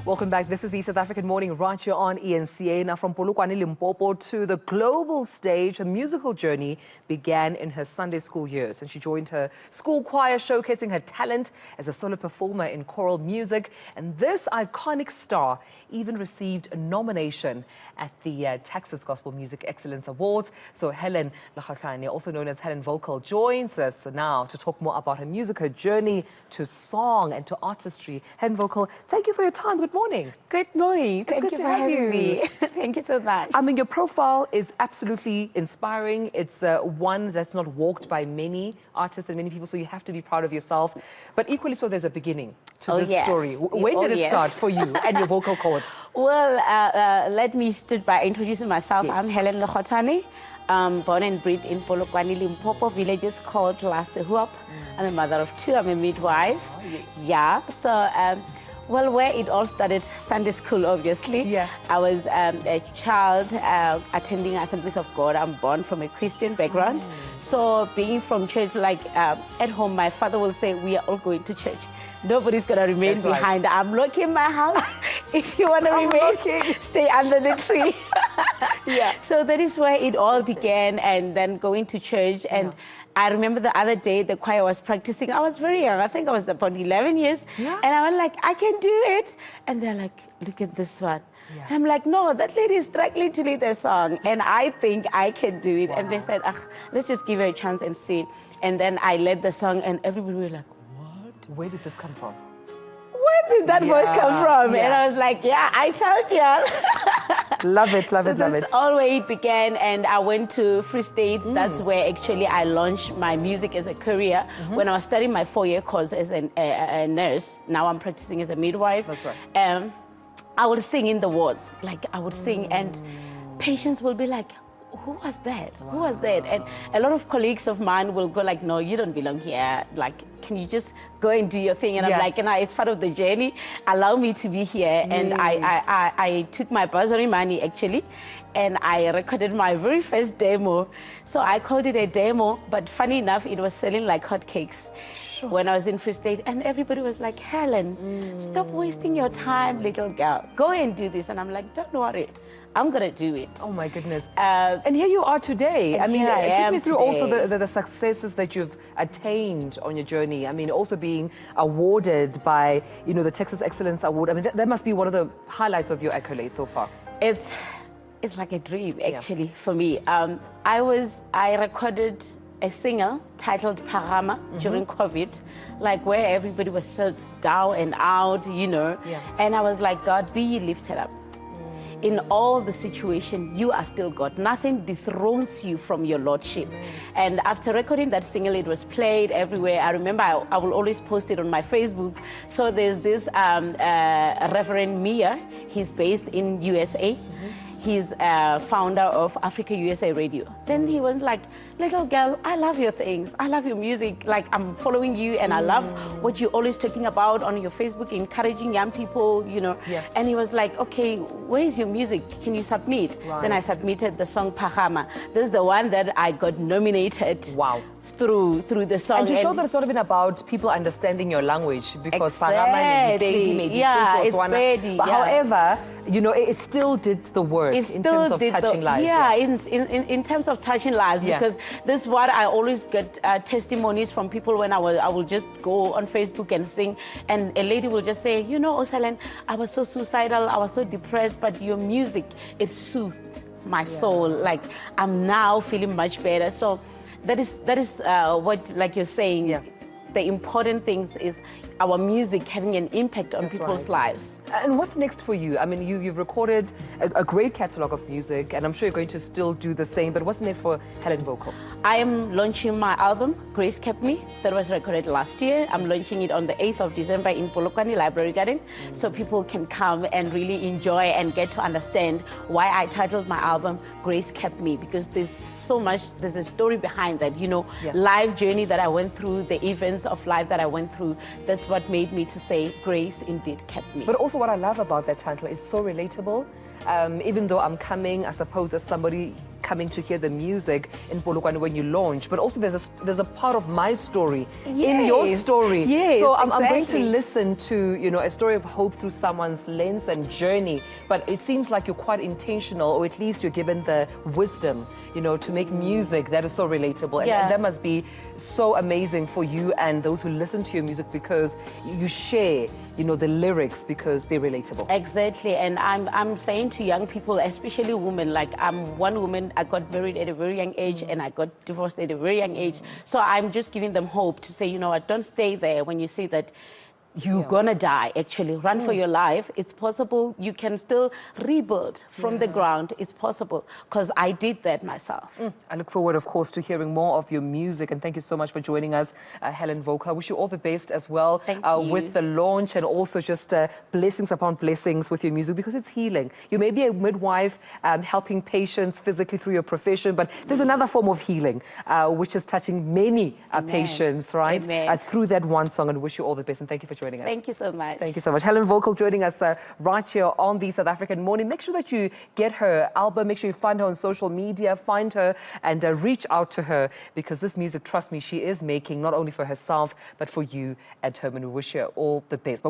Welcome back. This is the South African Morning right here on eNCA. Now from Polokwane, Limpopo to the global stage, her musical journey began in her Sunday school years, and she joined her school choir, showcasing her talent as a solo performer in choral music. And this iconic star even received a nomination at the Texas Gospel Music Excellence Awards. So Hellen Lekgothoane, also known as Helen Vokal, joins us now to talk more about her music, her journey to song and to artistry. Helen Vokal, thank you for your time. Good morning. Good morning. Thank you for having me. Thank you so much. I mean, your profile is absolutely inspiring. It's one that's not walked by many artists and many people, so you have to be proud of yourself. But equally so, there's a beginning to this story. When did it start for you and your vocal cords? Well, let me start by introducing myself. I'm Hellen Lekgothoane. Born and bred in Polokwane, Limpopo, villages called Lastehuop. I'm a mother of two. I'm a midwife. Oh, yes. Yeah. So, well, where it all started, Sunday school, obviously. Yeah. I was a child attending Assemblies of God. I'm born from a Christian background. So being from church, like at home, my father will say, we are all going to church. Nobody's going to remain behind. Right. I'm locking my house. If you want to remain, stay under the tree. Yeah. So that is where it all began, and then going to church. And I remember the other day the choir was practicing. I was very young. I think I was about 11 years. Yeah. And I was like, I can do it. And they're like, look at this one. Yeah. I'm like, no, that lady is struggling to lead the song, and I think I can do it. Wow. And they said, let's just give her a chance and see. And then I led the song, and everybody was like, Where did this come from? where did that voice come from? And I was like, yeah, I told you. Love it, love So it, love it. that's all where it began, and I went to Free State. That's where actually I launched my music as a career. When I was studying my 4-year course as a nurse, now I'm practicing as a midwife. That's right. I would sing in the wards, like I would sing, and patients will be like, who was that? Who was that? And a lot of colleagues of mine will go like, no, you don't belong here. Like, can you just go and do your thing? And I'm like, no, it's part of the journey. Allow me to be here. And I took my bursary money, actually, and I recorded my very first demo. So I called it a demo, but funny enough, it was selling like hotcakes. When I was in Free State, and everybody was like, Helen, stop wasting your time, little girl. Go and do this. And I'm like, don't worry, I'm gonna do it. Oh my goodness. And here you are today. I mean, take me through also the successes that you've attained on your journey. I mean, also being awarded by, you know, the Texas Excellence Award. I mean, that must be one of the highlights of your accolades so far. It's like a dream, actually, for me. I recorded a single titled Parama during COVID, like where everybody was so down and out, you know. And I was like, God, be ye lifted up. In all the situation, you are still God. Nothing dethrones you from your lordship. And after recording that single, it was played everywhere. I remember I will always post it on my Facebook. So there's this Reverend Mia. He's based in USA. He's founder of Africa USA Radio. Then he was like, little girl, I love your things. I love your music. Like, I'm following you, and I love what you're always talking about on your Facebook, encouraging young people, you know. And he was like, okay, where's your music? Can you submit? Then I submitted the song Parama. This is the one that I got nominated. Wow. Through the song. And to show that it's not even about people understanding your language, because Parama but however, you know, it still did the work in terms of touching lives. In terms of touching lives, because this is what I always get testimonies from people when I will just go on Facebook and sing, and a lady will just say, you know, Helen, I was so suicidal, I was so depressed, but your music, it soothed my soul. Like, I'm now feeling much better. So that is what, like you're saying, the important things is our music having an impact on people's lives. And what's next for you? I mean, you've recorded a great catalog of music, and I'm sure you're going to still do the same, but what's next for Helen Vokal? I am launching my album, Grace Kept Me, that was recorded last year. I'm launching it on the 8th of December in Polokwane Library Garden, so people can come and really enjoy and get to understand why I titled my album Grace Kept Me, because there's so much, there's a story behind that, you know, life journey that I went through, the events of life that I went through. That's what made me to say grace indeed kept me. But also what I love about that title is so relatable. Even though I'm coming, I suppose, as somebody coming to hear the music in Polokwane when you launch, but also there's a part of my story in your story. Yes, so I'm going to exactly. listen to, you know, a story of hope through someone's lens and journey, but it seems like you're quite intentional, or at least you're given the wisdom, you know, to make music that is so relatable. And that must be so amazing for you and those who listen to your music, because you share, you know, the lyrics because they're relatable. Exactly. And I'm saying to young people, especially women, like I'm one woman, I got married at a very young age and I got divorced at a very young age. So I'm just giving them hope to say, you know what, don't stay there when you see that you're gonna die. Actually, run for your life. It's possible. You can still rebuild from the ground. It's possible, because I did that myself. I look forward, of course, to hearing more of your music, and thank you so much for joining us, Helen Vokal. I wish you all the best as well Thank you. with the launch, and also just blessings upon blessings with your music, because it's healing. You may be a midwife helping patients physically through your profession, but there's another form of healing which is touching many patients, right? Through that one song, and wish you all the best, and thank you for joining us. Thank you so much. Thank you so much. Helen Vokal joining us right here on the South African Morning. Make sure that you get her album. Make sure you find her on social media, find her and reach out to her, because this music, trust me, she is making not only for herself, but for you at home. And we wish her all the best.